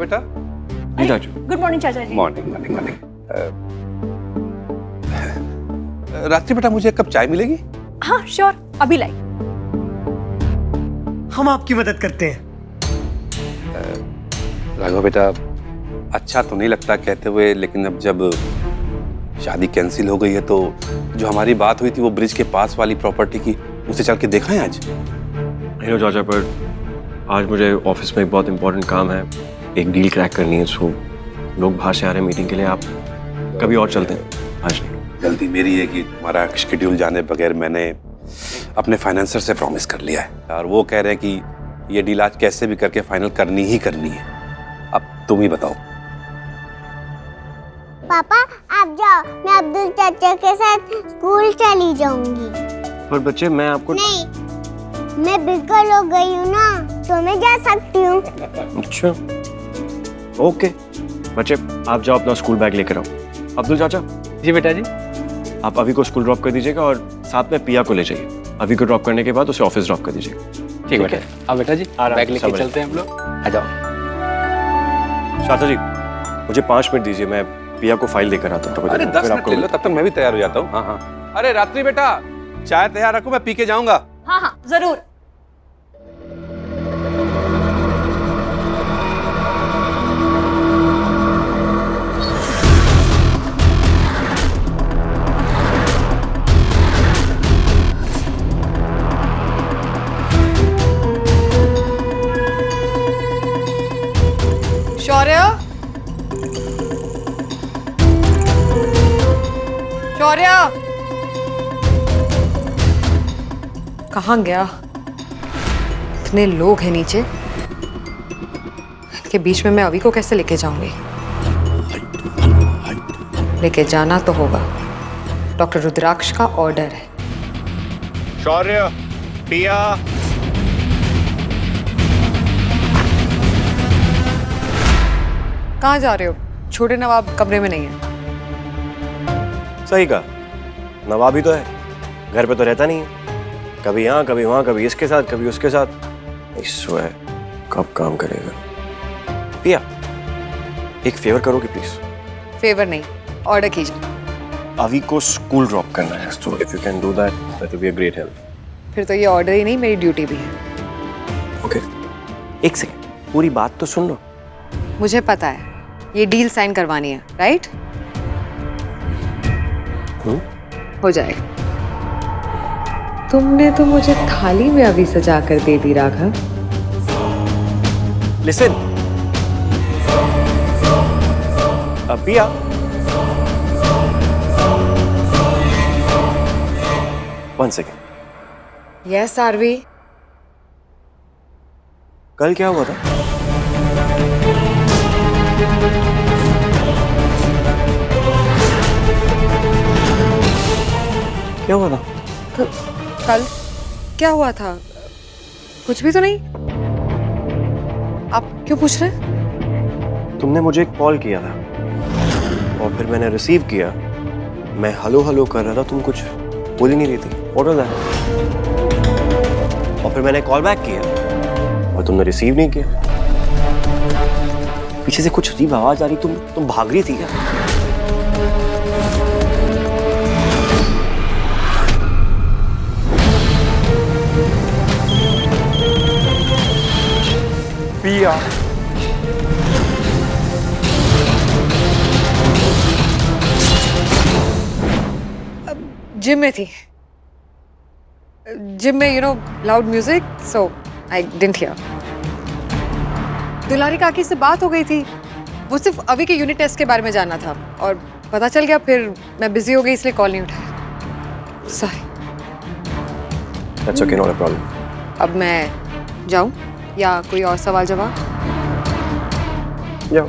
बेटा। जी चाचू। Good morning चाचा जी। Morning morning morning. रात्रि बेटा, मुझे एक कप चाय मिलेगी? हाँ श्योर, अभी लाई। हम आपकी मदद करते हैं। राघव बेटा, अच्छा तो नहीं लगता कहते हुए, लेकिन अब जब शादी कैंसिल हो गई है तो जो हमारी बात हुई थी वो ब्रिज के पास वाली प्रॉपर्टी की, उसे चल के देखा है आज? हेलो चाचा, पर आज मुझे ऑफिस में एक बहुत इंपॉर्टेंट काम है, एक डील क्रैक करनी है। सो लोग बाहर से आ रहे हैं मीटिंग के लिए, आप कभी और चलते हैं, आज नहीं। गलती मेरी है कि तुम्हारा शेड्यूल जाने बगैर मैंने अपने फाइनेंसर से प्रॉमिस कर लिया है, और वो कह रहे हैं कि ये डील आज कैसे भी करके फाइनल करनी ही करनी है। अब तुम ही बताओ। पापा आप जाओ, मैं अब्दुल चाचा के साथ स्कूल चली जाऊंगी। पर बच्चे मैं आपको नहीं, मैं बिगल हो गई हूँ ना, तो मैं जा सकती हूँ। अच्छा ओके बच्चे, आप जाओ अपना स्कूल बैग लेकर आओ। अब्दुल चाचा। जी बेटा जी। आप अभी को स्कूल ड्रॉप कर दीजिएगा और साथ में पिया को ले जाइए। अभी को ड्रॉप करने के बाद उसे ऑफिस ड्रॉप कर दीजिएगा। ठीक बेटा। अब बेटा जी बैग लेके समझ। चलते हैं हम लोग। आ जाओ। चाचा जी मुझे 5 मिनट दीजिए, मैं पिया को फाइल देकर आता हूँ। अरे 10 मिनट ले लो, तब तक मैं भी तैयार हो जाता हूँ। हाँ हाँ। अरे रात्रि बेटा, चाय तैयार रखो, मैं पी के जाऊंगा। हाँ हाँ जरूर। शौर्य, शौर्य कहाँ गया? इतने लोग हैं नीचे, के बीच में मैं अभी को कैसे लेके जाऊंगी? लेके जाना तो होगा, डॉक्टर रुद्राक्ष का ऑर्डर है। शौर्य, पिया। कहाँ जा रहे हो? छोटे नवाब कमरे में नहीं है। सही कहा, नवाब ही तो है, घर पे तो रहता नहीं है। कभी यहाँ कभी वहाँ, कभी इसके साथ कभी उसके साथ। ईश्वर कब काम करेगा। पिया एक फेवर करोगे प्लीज? फेवर नहीं, ऑर्डर कीजिए। अभी को स्कूल ड्रॉप करना है, so if you can do that that will be a great help. फिर तो ये ऑर्डर ही नहीं, मेरी ड्यूटी भी है। ओके एक सेकंड, पूरी बात तो सुन लो। मुझे पता है ये डील साइन करवानी है, राइट? हो जाएगा। तुमने तो मुझे थाली में अभी सजा कर दे दी Raghav. Listen Piya, one second. Yes Aarvi. कल क्या हुआ था? क्या हुआ था? कल क्या हुआ था? कुछ भी तो नहीं। आप क्यों पूछ रहे हैं? तुमने मुझे एक कॉल किया था और फिर मैंने रिसीव किया। मैं हेलो हेलो कर रहा था, तुम कुछ बोल ही नहीं रही थी। What was that? और फिर मैंने कॉल बैक किया और तुमने रिसीव नहीं किया। पीछे से कुछ अजीब आवाज आ रही, तुम भाग रही थी क्या? पिया जिम में थी। जिम में loud music, so I didn't hear. Dulari काकी से बात हो गई थी, वो सिर्फ अभी के यूनिट टेस्ट के बारे में जानना था और पता चल गया, फिर मैं बिजी हो गई इसलिए कॉल नहीं उठाया। Sorry. That's okay, not a problem. अब मैं जाऊं या कोई और सवाल जवाब? जाओ।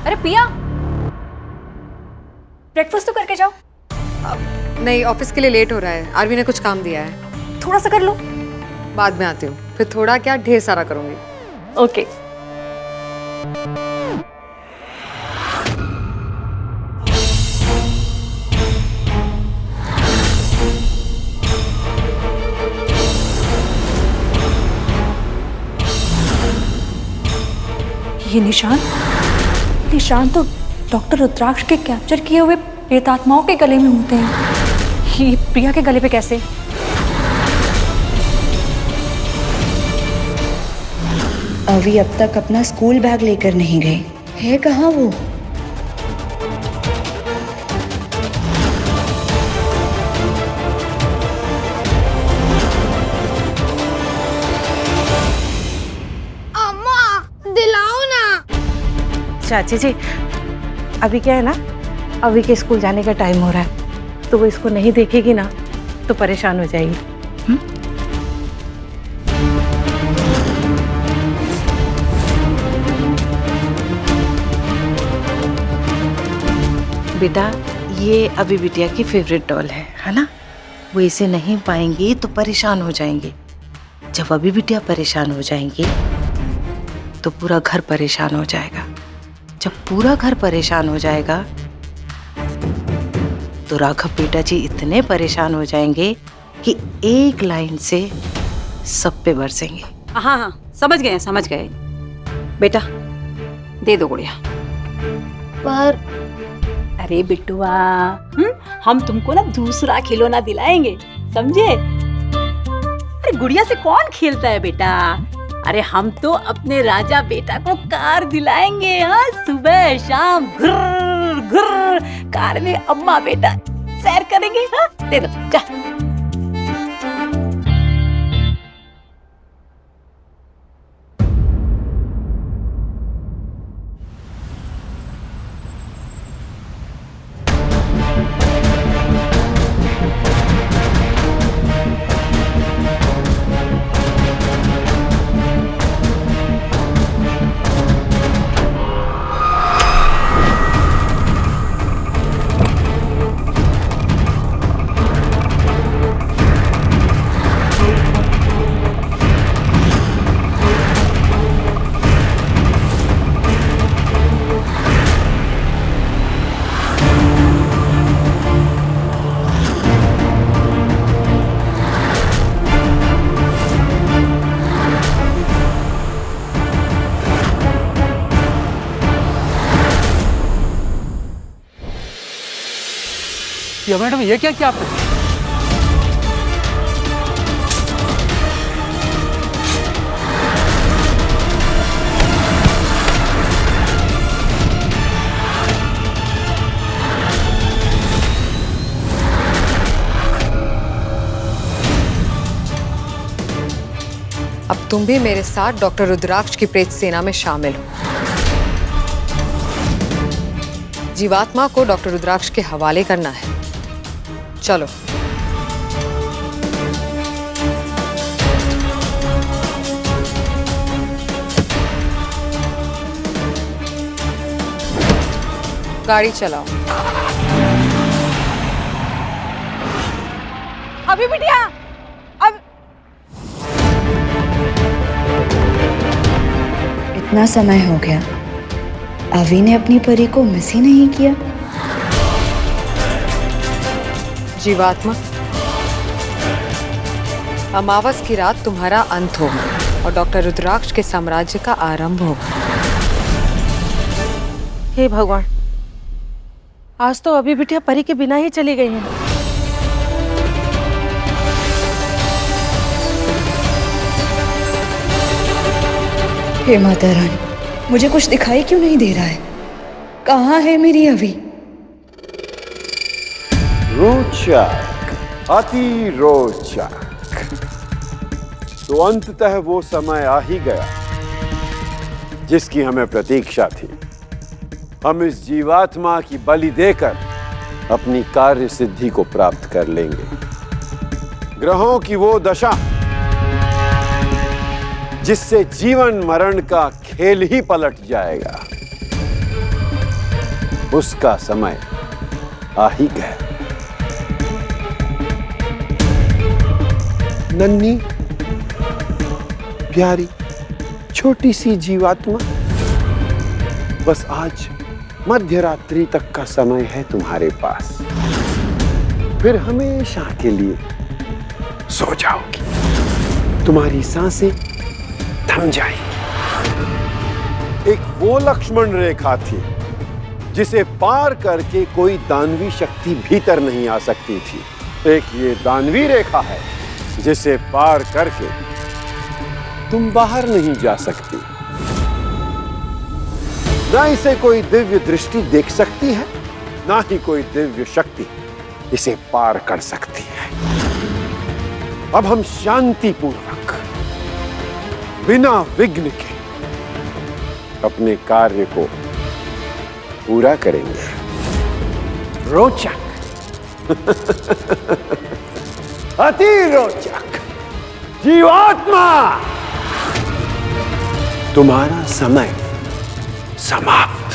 अरे पिया, ब्रेकफास्ट तो करके जाओ। नहीं, ऑफिस के लिए लेट हो रहा है, आरवी ने कुछ काम दिया है। थोड़ा सा कर लो। बाद में आती हूँ, फिर थोड़ा क्या ढेर सारा करूंगी। ओके। ये निशान निशान तो डॉक्टर रुद्राक्ष के कैप्चर किए हुए प्रेतात्माओं के गले में होते हैं। ये प्रिया के गले पे कैसे? अभी अब तक अपना स्कूल बैग लेकर नहीं गए, है कहाँ वो? चाची जी, अभी क्या है ना, अभी के स्कूल जाने का टाइम हो रहा है, तो वो इसको नहीं देखेगी ना तो परेशान हो जाएगी। बेटा, ये अभी बिटिया की फेवरेट डॉल है ना? वो इसे नहीं पाएंगी तो परेशान हो जाएंगे। जब अभी बिटिया परेशान हो जाएंगी तो पूरा घर परेशान हो जाएगा। जब पूरा घर परेशान हो जाएगा तो राघव बेटा जी इतने परेशान हो जाएंगे कि एक लाइन से सब पे बरसेंगे। हाँ हाँ, समझ गए। बेटा दे दो गुड़िया। पर अरे बिट्टुआ, हम तुमको ना दूसरा खिलौना दिलाएंगे, समझे? अरे गुड़िया से कौन खेलता है बेटा? अरे हम तो अपने राजा बेटा को कार दिलाएंगे। हाँ, सुबह शाम घुर घुर कार में अम्मा बेटा सैर करेंगे। हाँ, दे दो जा। या मैडम, ये क्या किया आपने? अब तुम भी मेरे साथ डॉक्टर रुद्राक्ष की प्रेत सेना में शामिल हो। जीवात्मा को डॉक्टर रुद्राक्ष के हवाले करना है। चलो। गाड़ी चलाओ। अभी बिटिया, अब इतना समय हो गया, अभी ने अपनी परी को मिस ही नहीं किया। जीवात्मा, अमावस की रात तुम्हारा अंत होगा और डॉक्टर रुद्राक्ष के साम्राज्य का आरंभ होगा। हे भगवान, आज तो अभी बिटिया परी के बिना ही चली गई है। हे माता रानी, मुझे कुछ दिखाई क्यों नहीं दे रहा है? कहाँ है मेरी अभी? रोचक, अति रोचक। तो अंततः वो समय आ ही गया जिसकी हमें प्रतीक्षा थी। हम इस जीवात्मा की बलि देकर अपनी कार्य सिद्धि को प्राप्त कर लेंगे। ग्रहों की वो दशा जिससे जीवन मरण का खेल ही पलट जाएगा, उसका समय आ ही गया। नन्ही प्यारी छोटी सी जीवात्मा, बस आज मध्य रात्रि तक का समय है तुम्हारे पास, फिर हमेशा के लिए सो जाओगी। तुम्हारी सांसें थम जाएंगी, एक वो लक्ष्मण रेखा थी जिसे पार करके कोई दानवी शक्ति भीतर नहीं आ सकती थी। एक ये दानवी रेखा है जिसे पार करके तुम बाहर नहीं जा सकती। ना इसे कोई दिव्य दृष्टि देख सकती है, ना ही कोई दिव्य शक्ति इसे पार कर सकती है। अब हम शांति पूर्वक बिना विघ्न के अपने कार्य को पूरा करेंगे। रोचक अति रोचक। जीवात्मा, तुम्हारा समय समाप्त।